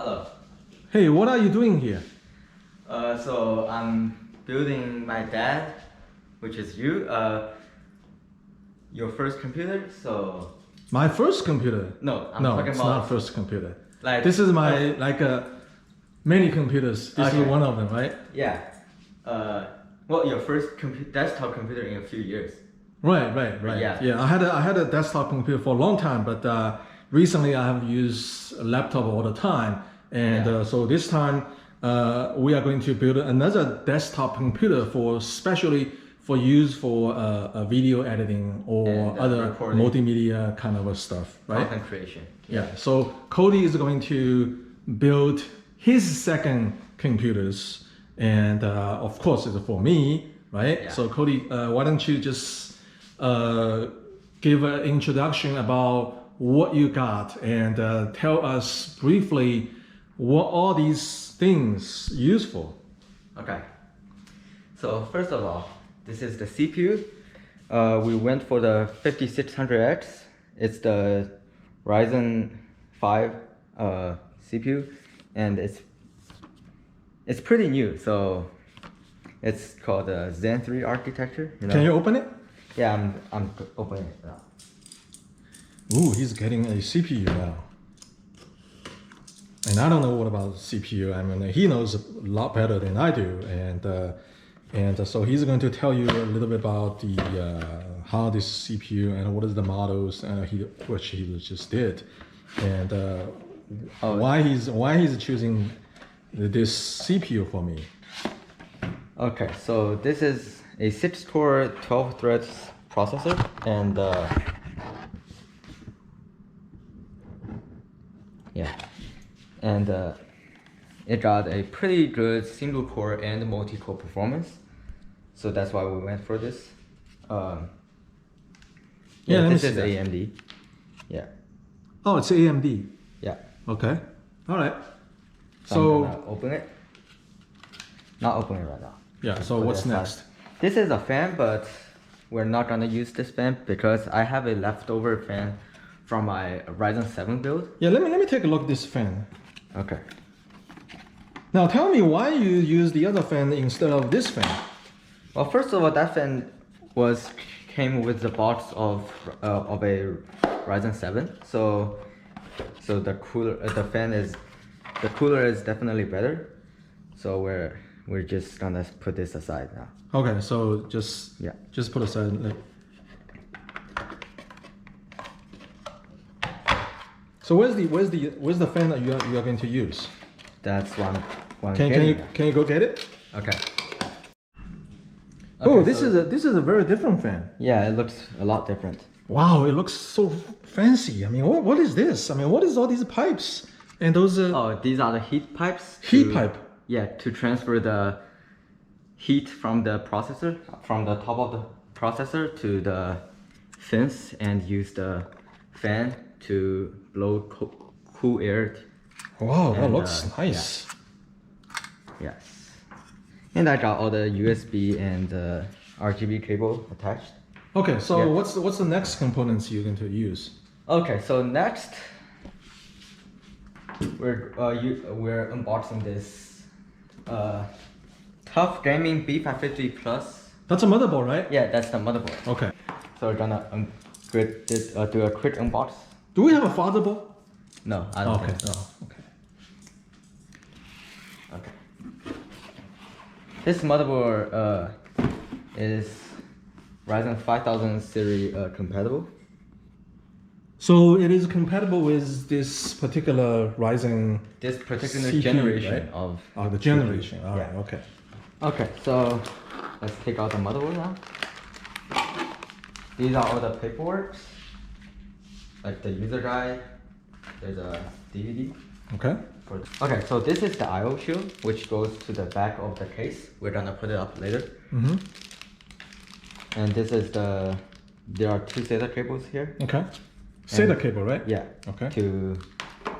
Hello. Hey, what are you doing here? So I'm building my dad, which is you, your first computer. So My first computer? no, I'm No, talking it's about not first computer. like This is my many computers. This is Okay. one of them, right? yeah. Well, your first desktop computer in a few years. Right. Yeah. Yeah, I had a desktop computer for a long time, but recently I have used a laptop all the time, and Yeah. so this time we are going to build another desktop computer for specially for use for video editing or And, other recording. multimedia kind of stuff, right? Content creation. Yeah. So Cody is going to build his second computers, and of course it's for me, right? Yeah. So Cody, why don't you just give an introduction about what you got and tell us briefly what all these things useful. Okay. So first of all, this is the CPU. We went for the 5600X. It's the Ryzen 5 CPU, and it's pretty new. So it's called the Zen 3 architecture. Can you open it? Yeah, I'm opening it now. Ooh, he's getting a CPU now. And I don't know what about CPU. I mean, he knows a lot better than I do, and so he's going to tell you a little bit about the how this CPU and what is the models which he just did, and why he's choosing this CPU for me. Okay, so this is a 6-core 12 threads processor, and it got a pretty good single core and multi-core performance, so that's why we went for this. This is AMD. Yeah. Oh, it's AMD. Yeah. Okay. All right. So I'm gonna open it. Not open it right now. Yeah. So what's next? This is a fan, but we're not gonna use this fan because I have a leftover fan from my Ryzen 7 build. Yeah. Let me take a look at this fan. Okay. Now tell me why you use the other fan instead of this fan. Well, first of all, that fan came with the box of a Ryzen 7, so the cooler is definitely better. So we're just gonna put this aside now. Okay, so just put aside. So where's the fan that you are going to use? That's one. Can you go get it? Okay. Oh, this is a very different fan. Yeah, it looks a lot different. Wow, it looks so fancy. I mean, what is this? I mean, what is all these pipes and those? Oh, these are the heat pipes. Heat pipe. Yeah, to transfer the heat from the processor, from the top of the processor to the fins, and use the fan to blow cool air. Wow, that looks nice. Yeah. Yes. And I got all the USB and RGB cable attached. Okay, so what's the next components you're going to use? Okay, so next we're unboxing this Tough Gaming B550 Plus. That's a motherboard, right? Yeah, that's the motherboard. Okay. So we're gonna do a quick unbox. Do we have a fatherboard? No, I don't think so. Oh, okay. Okay. This motherboard is Ryzen 5000 series compatible. So it is compatible with this particular Ryzen. This particular CPU, generation right? of The generation. CPU. All right. Okay. Okay, so let's take out the motherboard now. These are all the paperwork, like the user guide. There's a DVD. Okay. Okay, so this is the I/O shield, which goes to the back of the case. We're gonna put it up later. Mm-hmm. And this is there are two SATA cables here. Okay. SATA cable, right? Yeah. Okay. To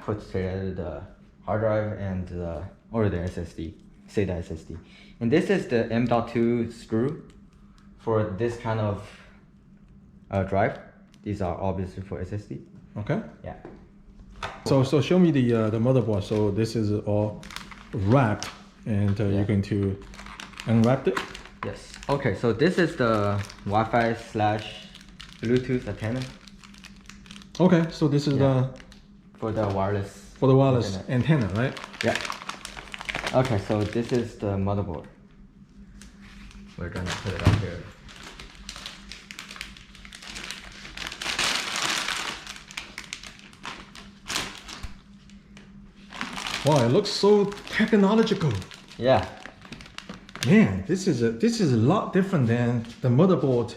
put together the hard drive and the SSD, SATA SSD. And this is the M.2 screw for this kind of drive. These are obviously for SSD. Okay. Yeah. So show me the motherboard. So this is all wrapped, and you're going to unwrap it. Yes. Okay, so this is the Wi-Fi slash Bluetooth antenna Okay, so this is for the wireless. for the wireless antenna, right? Yeah. Okay, so this is the motherboard. We're gonna put it up here. Wow, it looks so technological. Yeah. Man, this is a lot different than the motherboard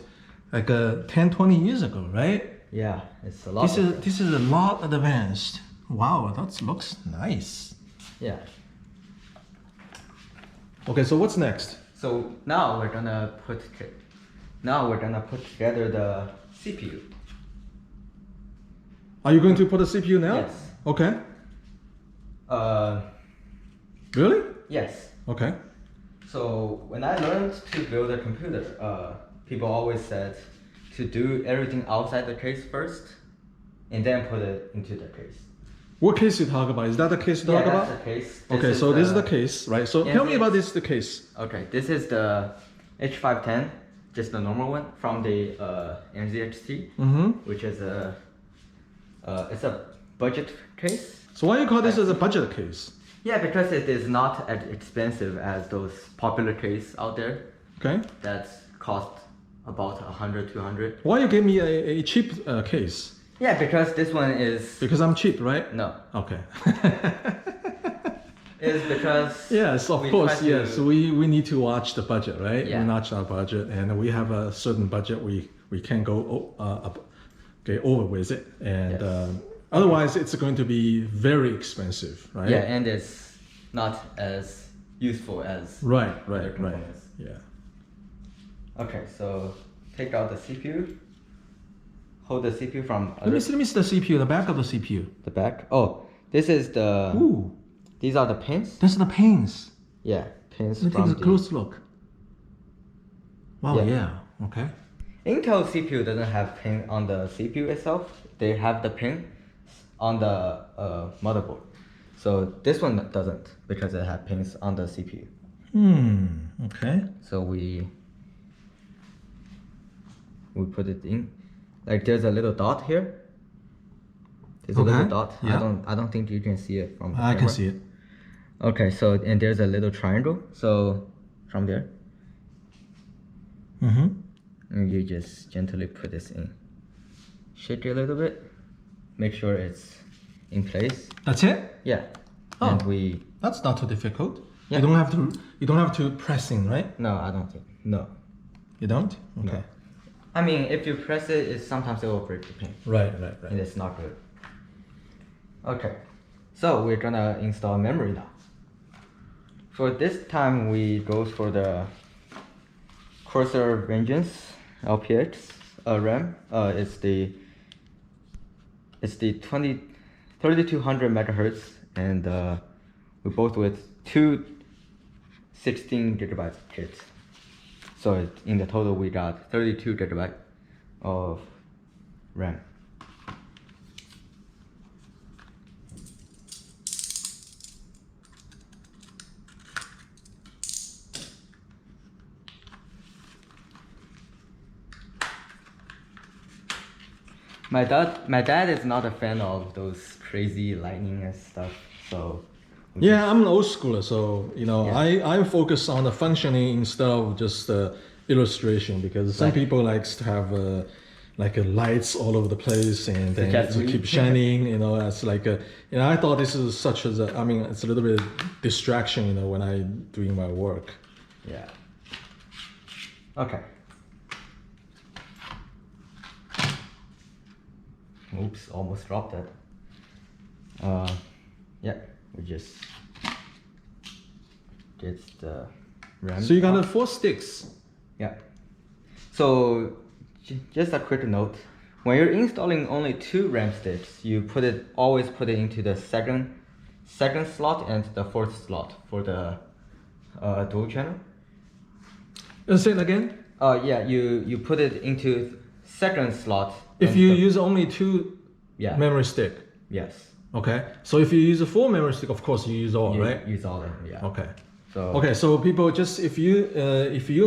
like 10, 20 years ago, right? Yeah, it's a lot. This is a lot advanced. Wow, that looks nice. Yeah. Okay, so what's next? So now we're gonna put together the CPU. Are you going to put a CPU now? Yes. Okay. Uh, Really? yes. Okay. So when I learned to build a computer, people always said to do everything outside the case first, and then put it into the case. What case you talk about? Is that the case you talk about? That's the case. Okay, so this is the case, right? So tell me about the case. Okay, this is the H510, just the normal one from the NZXT, which is it's a budget case. So why you call this as a budget case? Yeah, because it is not as expensive as those popular cases out there Okay. that cost about 100, 200. Why you give me a cheap case? Yeah, because this one is Because I'm cheap, right? no. Okay. It's because Yes, of we course. try to- Yes, we need to watch the budget, right? Yeah. We watch our budget, and we have a certain budget. We can't go get over with it, and Yes. otherwise it's going to be very expensive, right? Yeah, and it's not as useful as Right. other components. Yeah. Okay, so take out the CPU. Hold the CPU from Let me see the CPU, the back of the CPU. the back. Oh, this is the. Ooh, These are the pins. that's the pins. Yeah, pins Let me from take a close look. Wow. Yeah. Yeah. Okay. Intel CPU doesn't have pin on the CPU itself. They have the pin on the motherboard. So this one doesn't because it has pins on the CPU. Okay. So we put it in. Like there's a little dot here. There's a little Okay, dot. yeah. I don't think you can see it from the I can camera. see it. Okay, so and there's a little triangle. So from there, and you just gently put this in. Shake it a little bit. Make sure it's in place. That's it. Yeah. Oh. And we That's not too difficult. Yeah. You don't have to pressing, right? no, I don't think no. You don't? Okay. I mean, if you press it, sometimes it will break the pin, Right. and it's not good. Okay, so we're gonna install memory now. For this time, we go for the Corsair Vengeance LPX RAM. It's the 3200 megahertz, and we both with two 16 gigabyte kits. So in the total, we got 32 gigabyte of RAM. My dad is not a fan of those crazy lightning and stuff, so Yeah, I'm an old schooler, so Yeah. I focus on the functioning instead of just illustration because some Right. people likes to have lights all over the place and then Such as to we. keep shining. It's like I thought this is such as it's a little bit distraction. When I doing my work. yeah. Okay. Oops, almost dropped it. Yeah, we just get the RAM. So you got out. 4 sticks. Yeah. So just a quick note: when you're installing only 2 RAM sticks, you always put it into the second slot and the 4th slot for the dual channel. Say it again. Yeah, you put it into second slot. If and you the- use only 2 yeah memory stick. yes, Okay. So if you use a full memory stick, of course you use all, You right? use all of them, yeah. Okay. So Okay. So people, just if you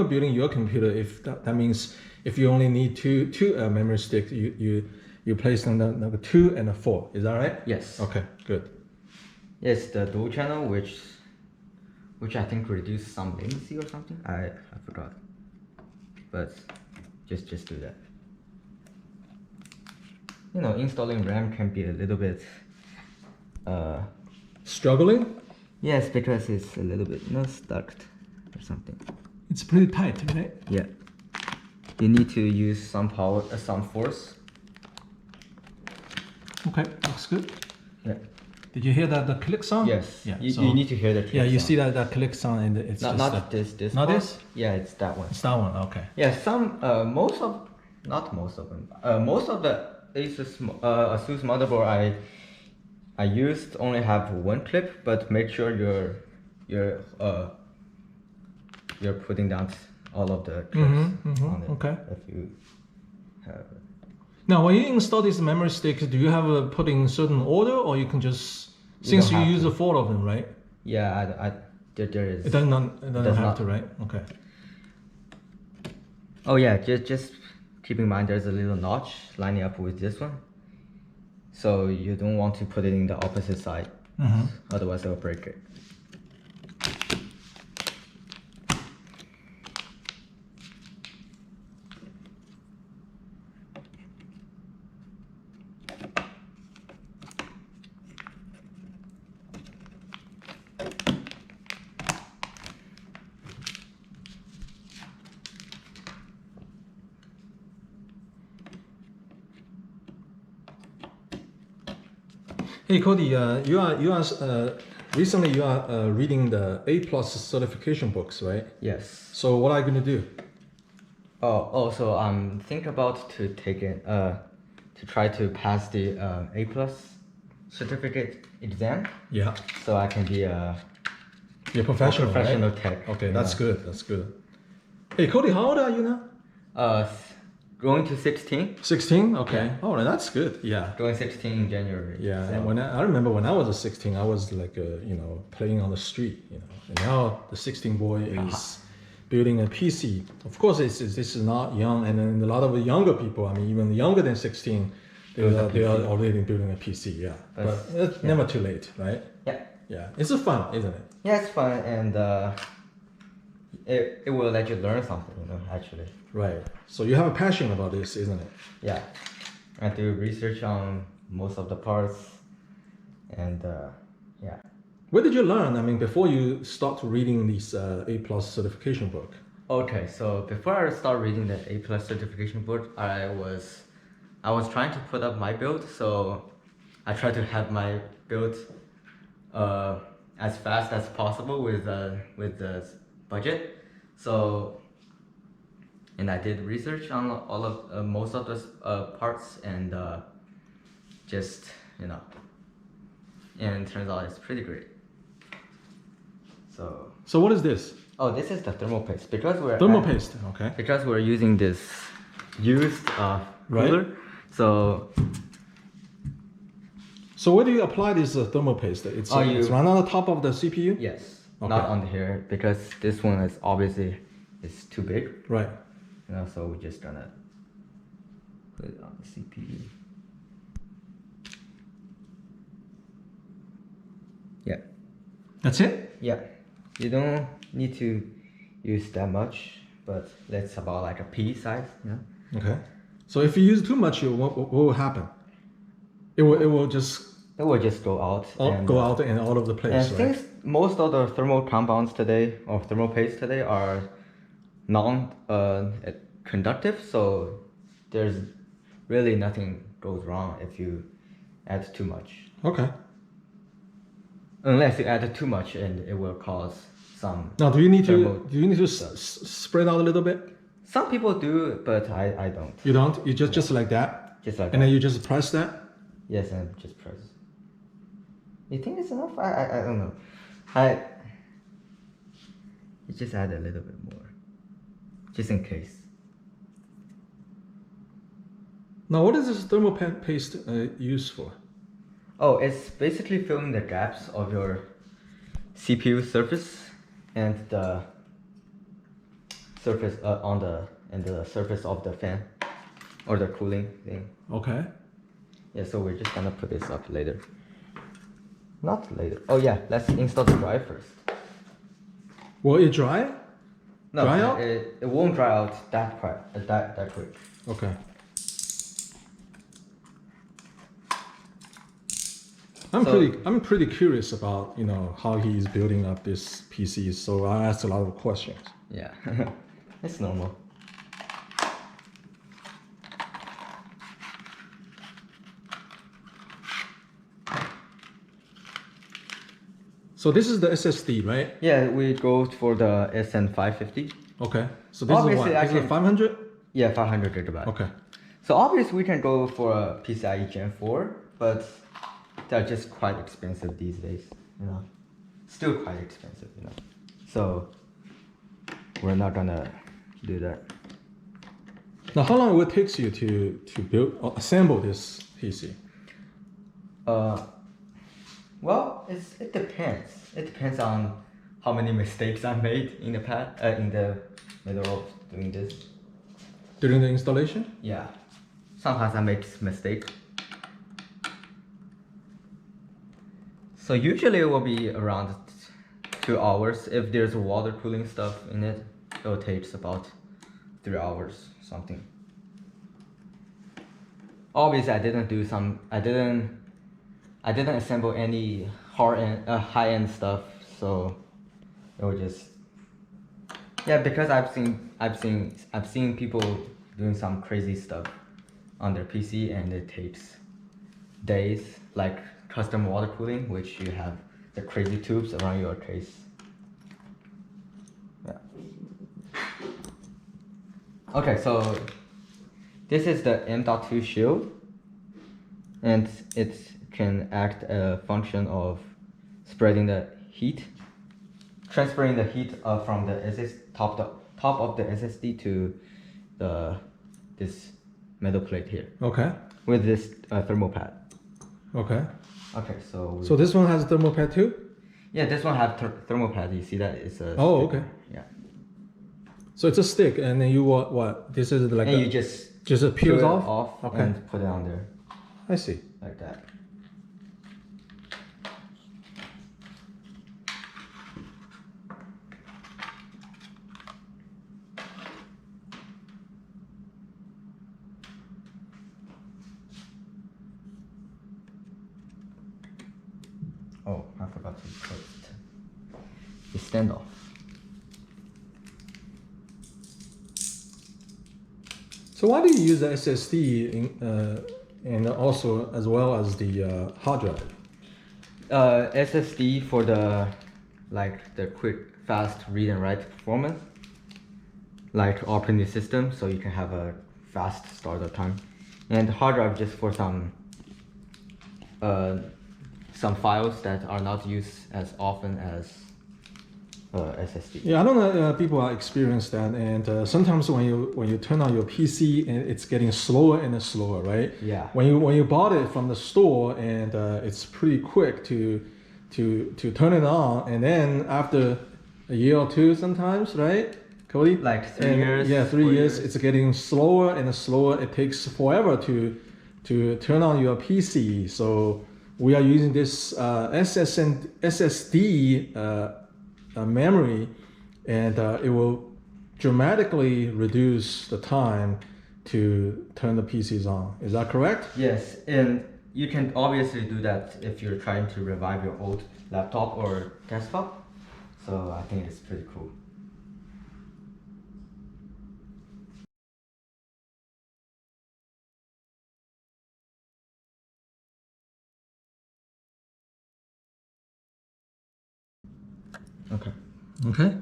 are building your computer, if that means if you only need two memory sticks, you place them number 2 and a 4. Is that right? yes. Okay. Good. Yes, the dual channel, which I think reduce some latency or something. I forgot, but just do that. You know, installing RAM can be a little bit. Struggling? Yes, because it's a little bit stuck or something. It's pretty tight, right? Yeah, you need to use some power, some force. Okay, looks good. Yeah. Did you hear the click sound? Yes. Yeah. You need to hear the click Yeah, you sound. see that click sound, and it's Not this. Not one. this? Yeah, it's that one. It's that one. Okay. Yeah, not most of them. Most of the ASUS motherboard I used only have one clip, but make sure you're putting down all of the clips on it. Okay. If you have. Now, when you install these memory sticks, do you have a put in certain order, or you can just since don't you have use to. the 4 of them, right? Yeah, there is. It doesn't have to, right? Okay. Oh yeah, just keep in mind there's a little notch lining up with this one. So you don't want to put it in the opposite side, otherwise it'll break it. Hey Cody, you are recently you are reading the A+ certification books, right? Yes. So what are you going to do? So I'm think about to take it to try to pass the A+ certificate exam, Yeah. so I can be a You're professional, professional right? tech. Okay, that's good. That's good. Hey Cody, how old are you now? Going to 16. 16. Okay. Yeah. Oh, that's good. Yeah. Going 16 in January. Yeah. So. And when I remember when I was 16, I was like playing on the street. And now the 16 boy is building a PC. Of course, this is not young, and then a lot of younger people. I mean, even younger than 16, they are already building a PC. Yeah. But it's never too late, right? Yeah. Yeah. It's fun, isn't it? Yeah, it's fun, and it will let you learn something, actually. Right. So you have a passion about this, isn't it? Yeah. I do research on most of the parts, and yeah. Where did you learn? I mean, before you start reading this A+ certification book. Okay, so before I start reading the A+ certification book, I was trying to put up my build, so I tried to have my build as fast as possible with the budget. So, and I did research on all of most of the parts, and just and it turns out it's pretty great. So what is this? Oh, this is the thermal paste, because we're Thermal paste. Okay. because we're using this used cooler. So where do you apply this thermal paste? It's right on the top of the CPU? Yes, Okay. not on here, because this one is obviously it's too big. Right. So we're just gonna put it on the CPU. Yeah. That's it? Yeah. You don't need to use that much, but that's about like a pea size. Yeah. Okay. So if you use too much, what will happen? It will just It will just go out. go out and all over the place, And right? since most of the thermal compounds today, or thermal paste today, are non-conductive, so there's really nothing goes wrong if you add too much. Okay. Unless you add too much, and it will cause some. Now, do you need thermal- to spread out a little bit? Some people do, but I don't. You don't? You just like that? Just like And that. then you just press that? Yes, and just press. You think it's enough? I don't know. You just add a little bit more, just in case. Now, what is this thermal paste used for? Oh, it's basically filling the gaps of your CPU surface and the surface the surface of the fan or the cooling thing. Okay. Yeah, so we're just gonna put this up later. Not later. Oh yeah, let's install the drive first. Will it dry? No, Dry out? it won't dry out that quick. Okay. I'm pretty curious about how he's building up this PC. So I asked a lot of questions. Yeah, it's normal. So this is the SSD, right? Yeah, we go for the SN550. Okay. So this Obviously, is I what? This is can- 500? Yeah, 500 gigabyte. Okay. So obviously we can go for a PCIe Gen 4, but they're just quite expensive these days, Still quite expensive, So we're not gonna do that. Now, how long will it take you to build or assemble this PC? Well, it depends. It depends on how many mistakes I made in the middle of doing this. During the installation? Yeah, sometimes I make mistakes. So usually it will be around 2 hours. If there's water cooling stuff in it, it will take about 3 hours, something. Obviously, I didn't assemble any high-end stuff, so it was just because I've seen people doing some crazy stuff on their PC, and it takes days, like custom water cooling, which you have the crazy tubes around your case. Yeah. Okay, so this is the M.2 shield, and it can act a function of spreading the heat, transferring the heat from the top of the SSD to this metal plate here. Okay. With this thermal pad. Okay. Okay, so So this one has a thermal pad too? yeah, this one has thermal pad. You see that it's a Oh, stick. okay. Yeah. So it's a stick, and then you what? This is like And you just it peels peel it off? Okay. and put it on there I see. like that. Oh, I forgot to put the standoff. So why do you use the SSD and also as well as the hard drive? SSD for the quick, fast read and write performance, like operating system, so you can have a fast startup time, and hard drive just for some files that are not used as often as SSD. Yeah, I don't know. People are experienced that, and sometimes when you turn on your PC, and it's getting slower and slower, right? Yeah. When you bought it from the store, and it's pretty quick to turn it on, and then after a year or two, sometimes, right, Cody? Like 3 And, years. Yeah, 3 4 years. It's getting slower and slower. It takes forever to turn on your PC. So we are using this SSD memory, and it will dramatically reduce the time to turn the PCs on. Is that correct? Yes, and you can obviously do that if you're trying to revive your old laptop or desktop. So I think it's pretty cool. Okay. Okay.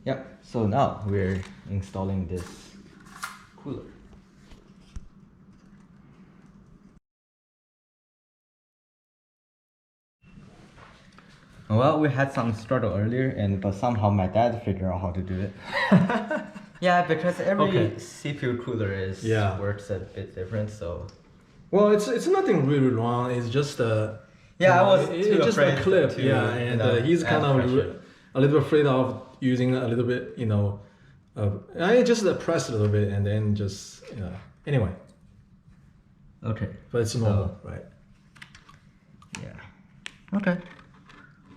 Yep. So now we're installing this cooler. Well, we had some struggle earlier, but somehow my dad figured out how to do it. Yeah, because every Okay. CPU cooler Yeah. works a bit different. So Well, it's nothing really wrong. It's just Yeah, I was It's too just a afraid clip, to, yeah, and he's add kind of pressure. a little afraid of using a little bit, I just press a little bit and then just, anyway, Okay. but it's normal, right? Yeah. Okay.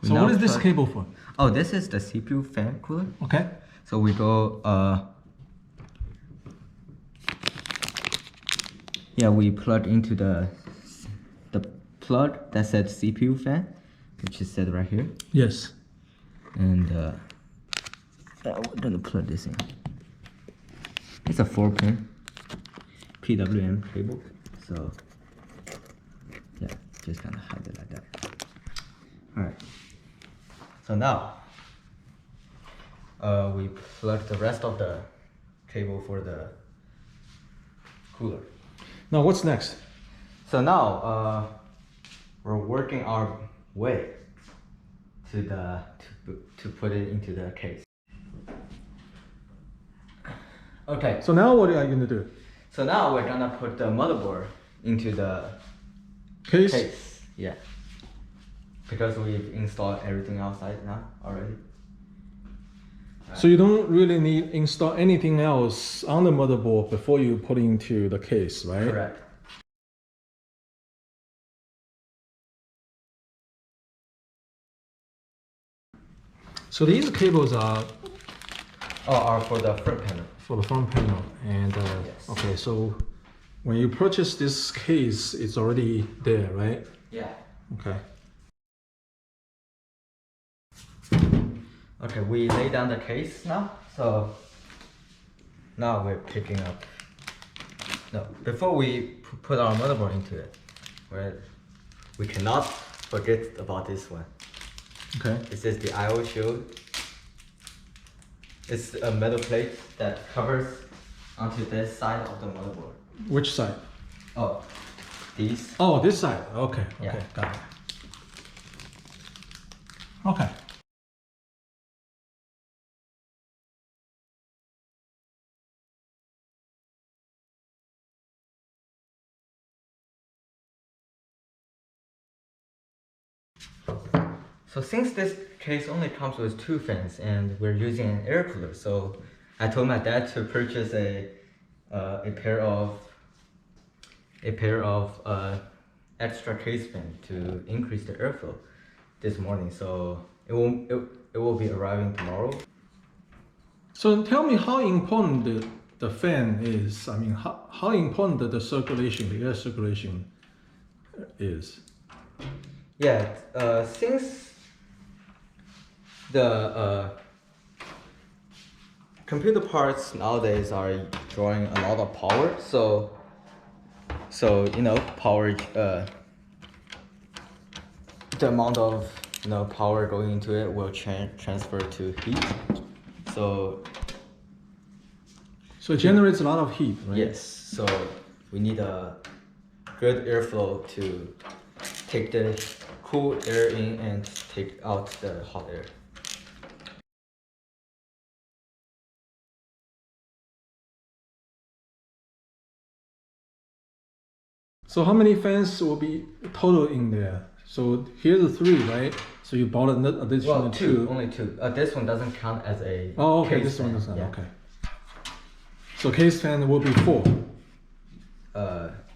So Now what is this plug- cable for? Oh, this is the CPU fan cooler. Okay. So we go, yeah, we plug into the plug that said CPU fan, which is set right here. Yes. And we're gonna plug this in. It's a 4-pin PWM cable. So yeah, just kind of hide it like that. All right. So now we plug the rest of the cable for the cooler. Now what's next? So now we're working our way to to put it into the case. Okay. So now what are you gonna do? So now we're gonna put the motherboard into the Case? case. Yeah. Because we've installed everything outside now already. So you don't really need install anything else on the motherboard before you put it into the case, right? Correct. So these cables are Are for the front panel. for the front panel, and Yes. okay, so when you purchase this case, it's already there, right? Yeah. Okay. Okay, we lay down the case now. So now we're picking up. No, before we put our motherboard into it, we cannot forget about this one. Okay. This is the I/O shield. It's a metal plate that covers onto this side of the motherboard. Which side? Oh, these. Oh, this side. Okay. Yeah. Okay. Got it. Okay. So since this case only comes with 2 fans and we're using an air cooler, so I told my dad to purchase a pair of extra case fan to increase the airflow this morning. So it will be arriving tomorrow. So tell me how important the fan is. I mean, how important the circulation, the air circulation is. Yeah, since the computer parts nowadays are drawing a lot of power, so power, the amount of power going into it will transfer to heat. So So it generates a lot of heat, right? yes, so we need a good airflow to take the cool air in and take out the hot air. So how many fans will be total in there? So here's the 3, right? So you bought an additional Well, 2. only 2. This one doesn't count as a Oh, okay. case This one fan. doesn't. Yeah. Okay. So case fan will be 4,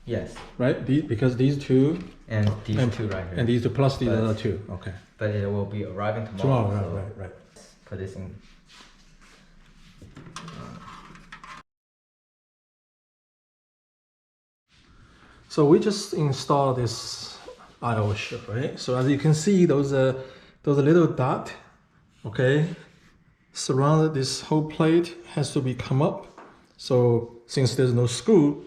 Yes, right? Because these 2 and these 2 right here. and these 2 plus these But- other 2. Okay. But it will be arriving tomorrow. Tomorrow, so right. put this in. So we just installed this I/O chip, right? So as you can see, those little dot, okay, surrounded this whole plate has to be come up. So since there's no screw,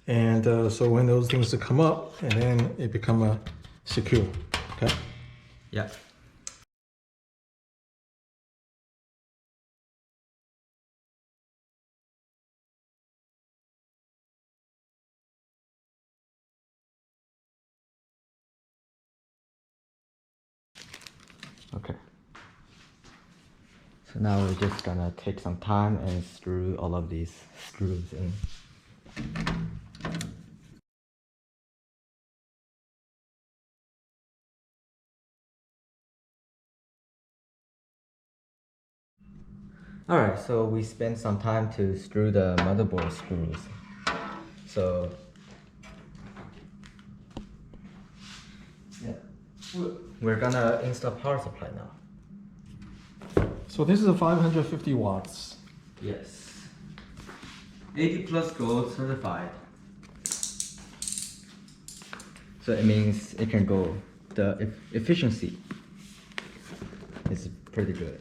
and so when those things come up, and then it become secure, okay? Yeah. Okay. So now we're just gonna take some time and screw all of these screws in. Alright, so we spent some time to screw the motherboard screws. So yeah, we're gonna install power supply now. So this is a 550 watts. Yes. 80 plus gold certified. So it means it can go, the efficiency is pretty good.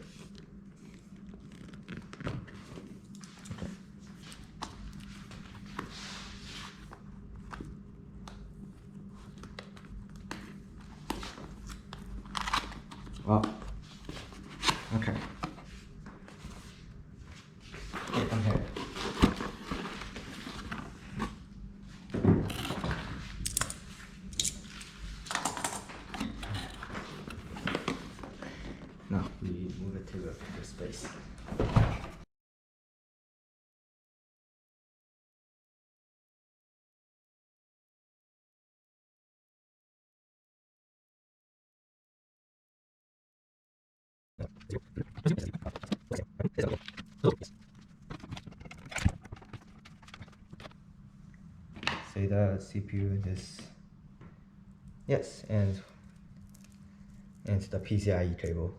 Okay. Wow. Okay. Yeah, I'm here. Now we move it to a bigger space. Say the CPU is yes, and the PCIe cable.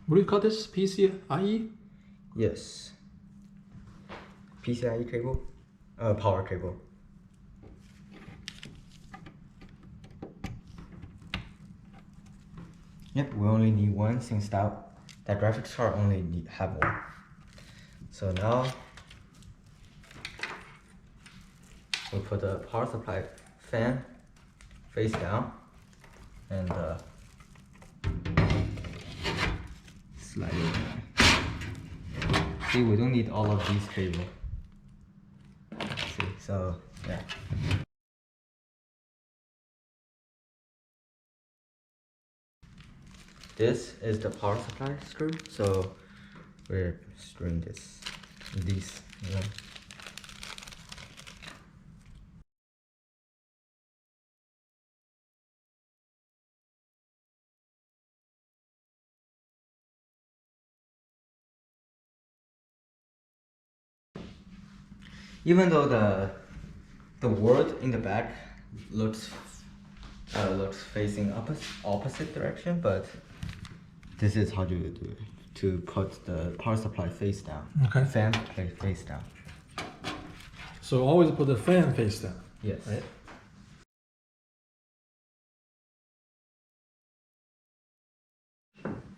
What do you call this? PCIe? Yes. PCIe cable, power cable. Yep, we only need one since that graphics card only have one. So now we put the power supply fan face down and slide it in. See, we don't need all of these cables. See, so yeah. This is the power supply screw, so we're screwing these, you know. Even though the word in the back looks facing opposite direction, but this is how you do it, to put the power supply face down. Okay. Fan face down. So always put the fan face down. Yes. Right?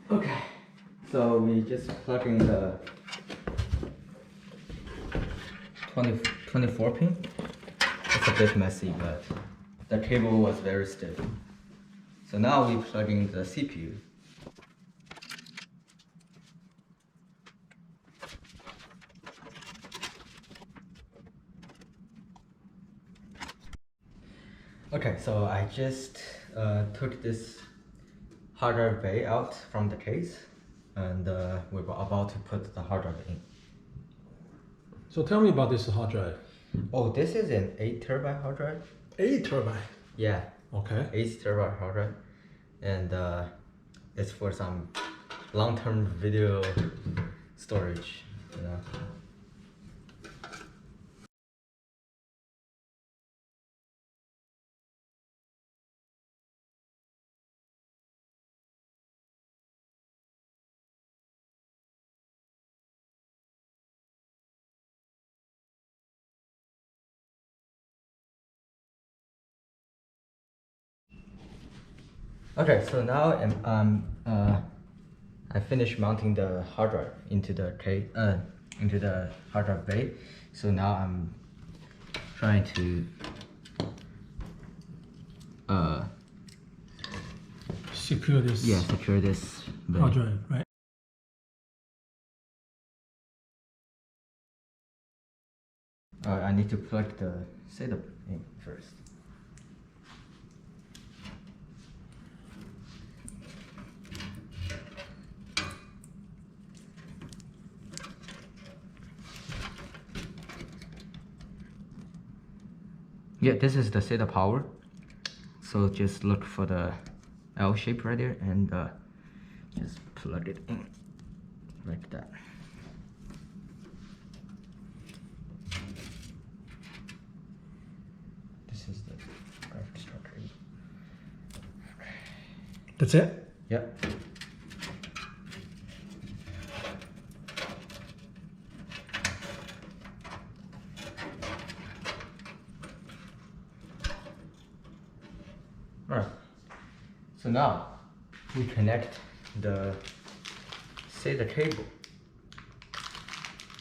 Okay. So we just plug in the 24 pin. It's a bit messy, but the cable was very stiff. So now we plug in the CPU. Okay, so I just took this hard drive bay out from the case, and we're about to put the hard drive in. So tell me about this hard drive. Oh, this is an 8 terabyte hard drive? 8 terabyte. Yeah. Okay. 8 terabyte hard drive, and it's for some long-term video storage, you know. Okay, so now I finished mounting the hard drive into the hard drive bay. So now I'm trying to Secure this secure this bay. hard drive, right? I need to plug the setup in first. Yeah, this is the SATA power. So just look for the L shape right there and just plug it in like that. This is the graphics structure. That's it? Yep. Alright. So now we connect the SATA cable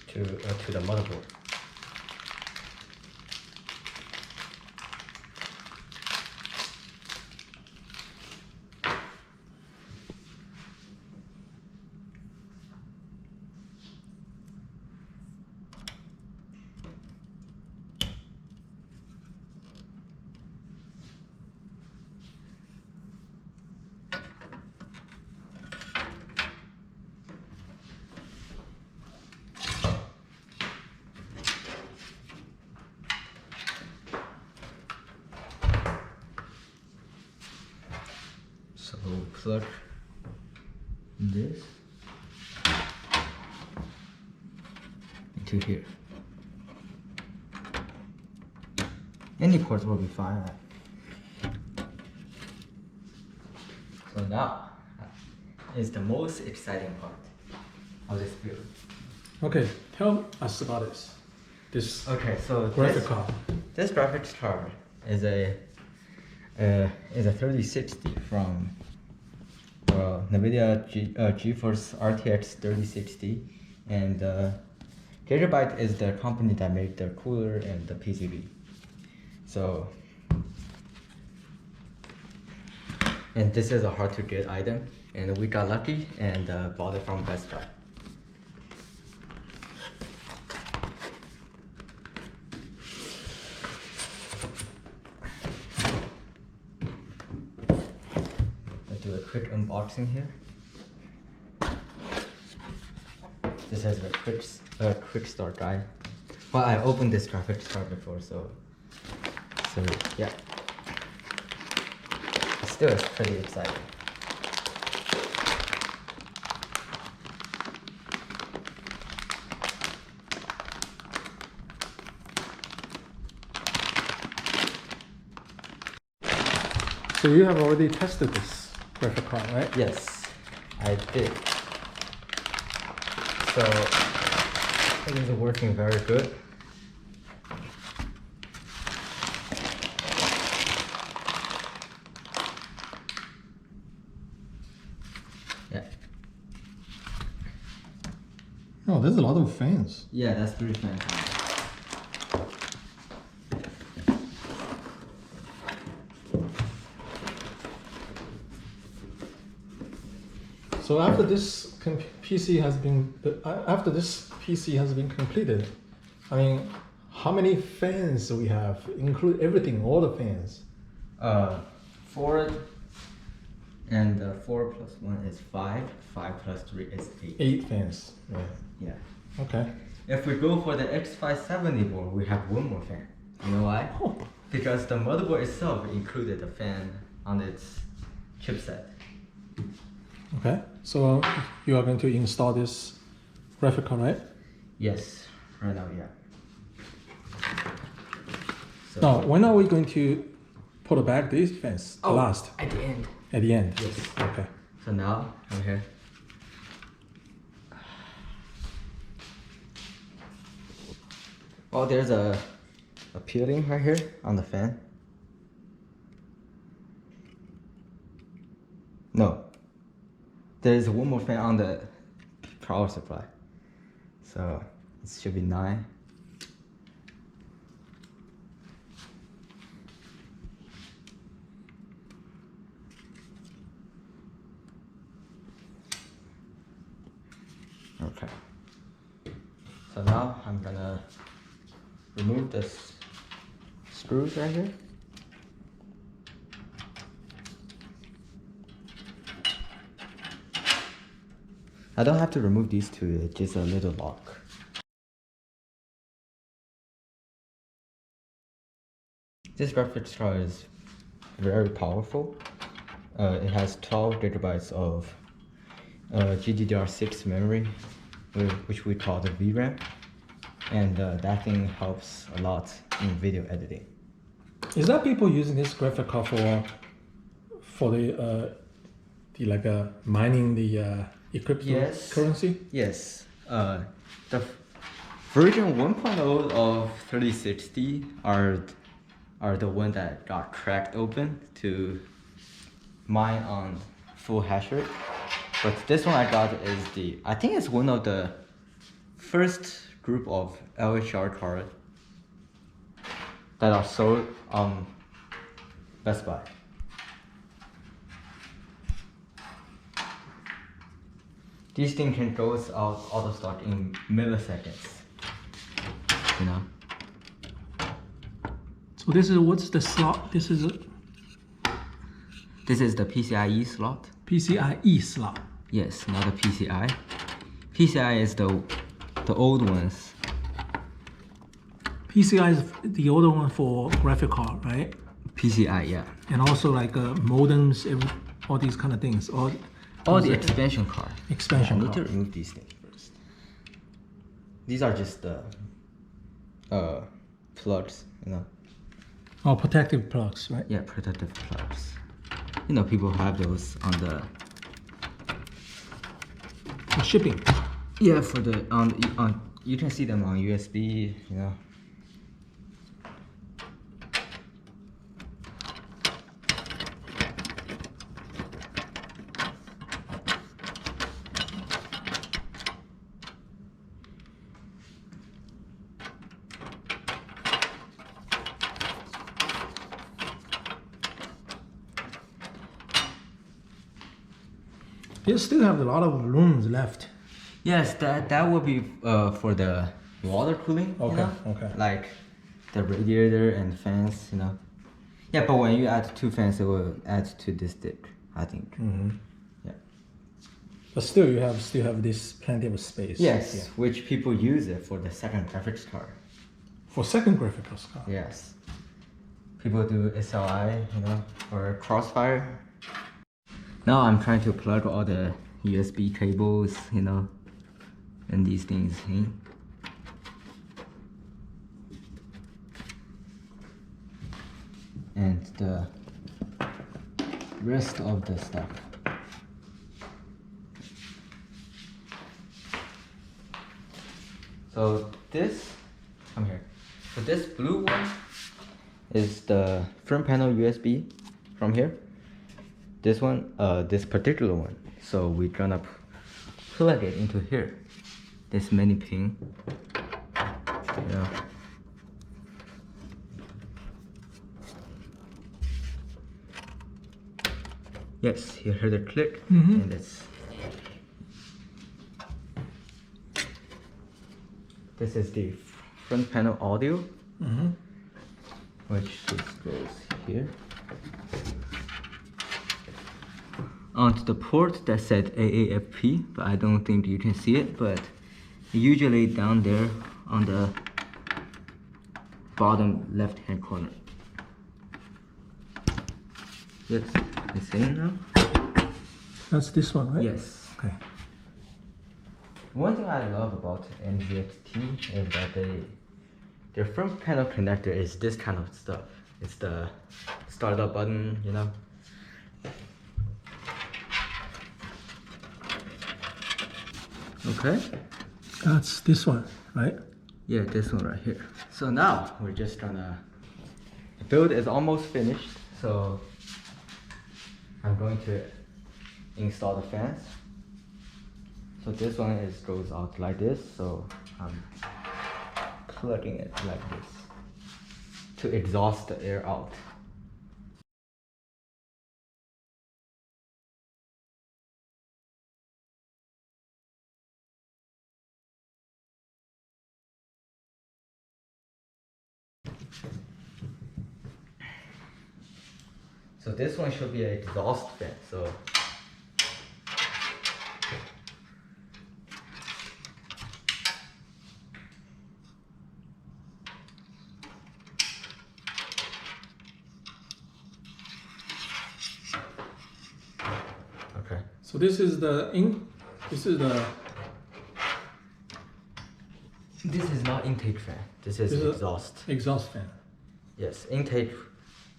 to the motherboard. So plug this into here. Any ports will be fine. So now is the most exciting part of this build. Okay, tell us about this. This Okay, so graphic card. This graphics card is a 3060 from NVIDIA GeForce RTX 3060, and Gigabyte is the company that made the cooler and the PCB. So, and this is a hard to get item, and we got lucky and bought it from Best Buy. Do a quick unboxing here. This has a quick start guide. Well, I opened this graphics card before, so yeah. Still, it's pretty exciting. So you have already tested this graphic card, right? Yes, I did. So it is working very good. Yeah. Oh, there's a lot of fans. Yeah, that's 3 fans. So after this PC has been completed, I mean, how many fans do we have? Include everything, all the fans. 4, and 4 plus 1 is 5. 5 plus 3 is 8. 8 fans. Yeah. Yeah. Okay. If we go for the X570 board, we have 1 more fan. You know why? Oh. Because the motherboard itself included a fan on its chipset. Okay. So you are going to install this graphic card, right? Yes, right now, yeah. So, Now, when are we going to put back these fans? oh, Last. at the end. At the end. Yes. Okay. So now, I'm here. Oh, there's a peeling right here on the fan. No. There's 1 more fan on the power supply. So it should be 9. Okay. So now I'm gonna remove this screws right here. I don't have to remove these two, it's just a little lock. This graphics card is very powerful. It has 12 gigabytes of GDDR6 memory, which we call the VRAM, and that thing helps a lot in video editing. Is that people using this graphic card for the like mining the cryptocurrency? Yes. The version 1.0 of 3060 are the one that got cracked open to mine on full hash rate. But this one I got is I think it's one of the first group of LHR cards that are sold on Best Buy. These things can go out of stock in milliseconds. You know. So this is what's the slot? This is the PCIe slot. PCIe slot. Yes, not a PCI. PCI is the old ones. PCI is the older one for graphic card, right? PCI, yeah. And also like modems, all these kind of things. All the expansion card. Expansion I need card. to remove these things first. These are just the plugs, you know. Oh, protective plugs, right? Yeah, protective plugs. You know, people have those on the For shipping. yeah, for the on you can see them on USB, you know. You still have a lot of rooms left. Yes, that will be for the water cooling. Okay, You know? okay. Like the radiator and fans, you know. Yeah, but when you add 2 fans, it will add to this stick, I think. Mm-hmm. Yeah. But still, you still have this plenty of space. Yes, Yeah. which people use it for the second graphics card. For second graphics card. Yes. People do SLI, you know, or Crossfire. Now I'm trying to plug all the USB cables, you know, and these things in. And the rest of the stuff. So this, come here. So this blue one is the front panel USB from here. This one, this particular one. So we're gonna plug it into here. This mini pin. Yeah. Yes, you heard the click, and it's. This is the front panel audio, which just goes here. Onto the port that said AAFP, but I don't think you can see it, but usually down there on the bottom left hand corner. Yes, it's in now? That's this one, right? Yes. Okay. One thing I love about NZXT is that their front panel connector is this kind of stuff. It's the startup button, you know. Okay. That's this one, right? Yeah, this one right here. So now we're just gonna. The build is almost finished, so I'm going to install the fans. So this one goes out like this, so I'm plugging it like this to exhaust the air out. So this one should be an exhaust fan, so this is the this is the This is not intake fan. This is exhaust. exhaust fan. Yes, intake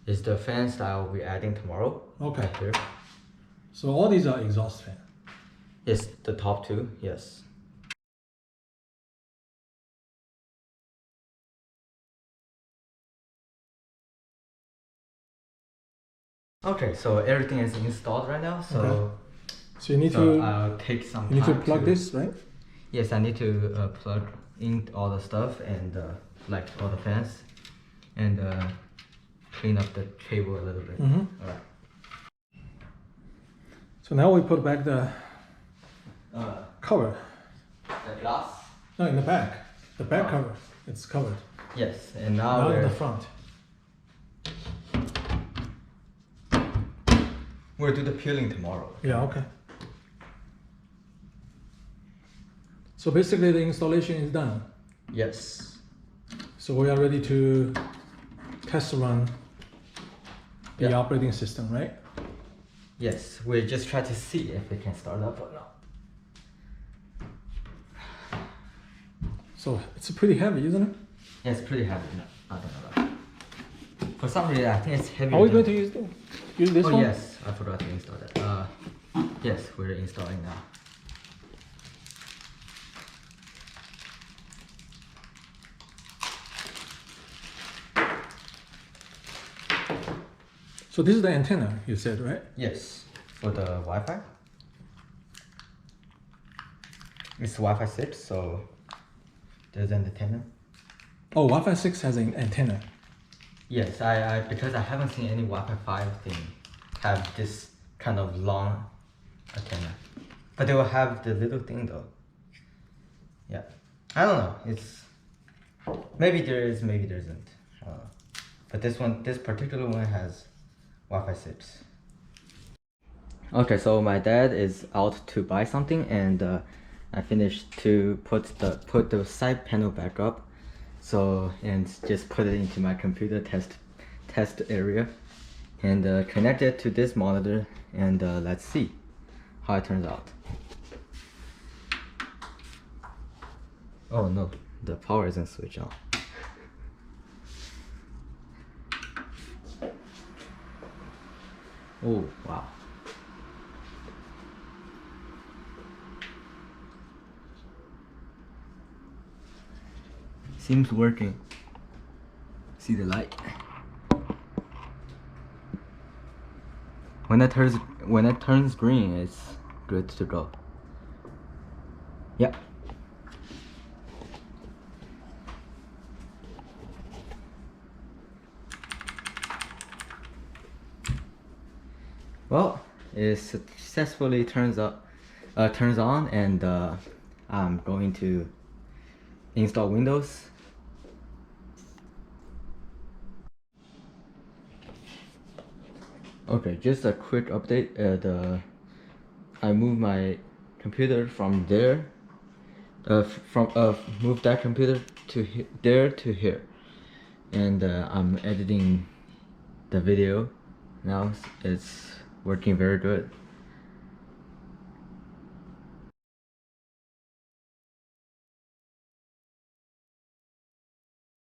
is the fan style we're adding tomorrow. Okay. Right here. So all these are exhaust fan. Yes, the top two. Yes. Okay, so everything is installed right now. So, Okay. So you need to I'll take some you need time to plug this, right? Yes, I need to plug in all the stuff and like all the fans and clean up the cable a little bit. Mhm. All right. So now we put back the cover. The glass. No, in the back. The back Oh. cover. It's covered. Yes, and now Now in we're, the front. we'll do the peeling tomorrow. Yeah, okay. So basically the installation is done. Yes. So we are ready to test run the Yeah. operating system, right? Yes, we just try to see if it can start up or not. So it's pretty heavy, isn't it? Yeah, it's pretty heavy. No, I don't know. That. For some reason, I think it's heavier. Are we than- going to use this Oh one? yes, I forgot to install that. Yes, we're installing now. So this is the antenna, you said, right? Yes, for the Wi-Fi. It's Wi-Fi 6, so there's an antenna. Oh, Wi-Fi 6 has an antenna. Yes, I because I haven't seen any Wi-Fi 5 thing have this kind of long antenna, but they will have the little thing though. Yeah, I don't know. It's maybe there is, maybe there isn't. But this particular one has Wi-Fi 6. Okay, so my dad is out to buy something, and I finished to put the side panel back up. So, and just put it into my computer test area, and connect it to this monitor, and let's see how it turns out. Oh no, the power isn't switched on. Oh wow. Seems working. See the light? When it turns green, it's good to go. Yep. Well, it successfully turns on, and I'm going to install Windows. Okay, just a quick update. I moved my computer from there, move that computer to there to here, and I'm editing the video now. It's working very good.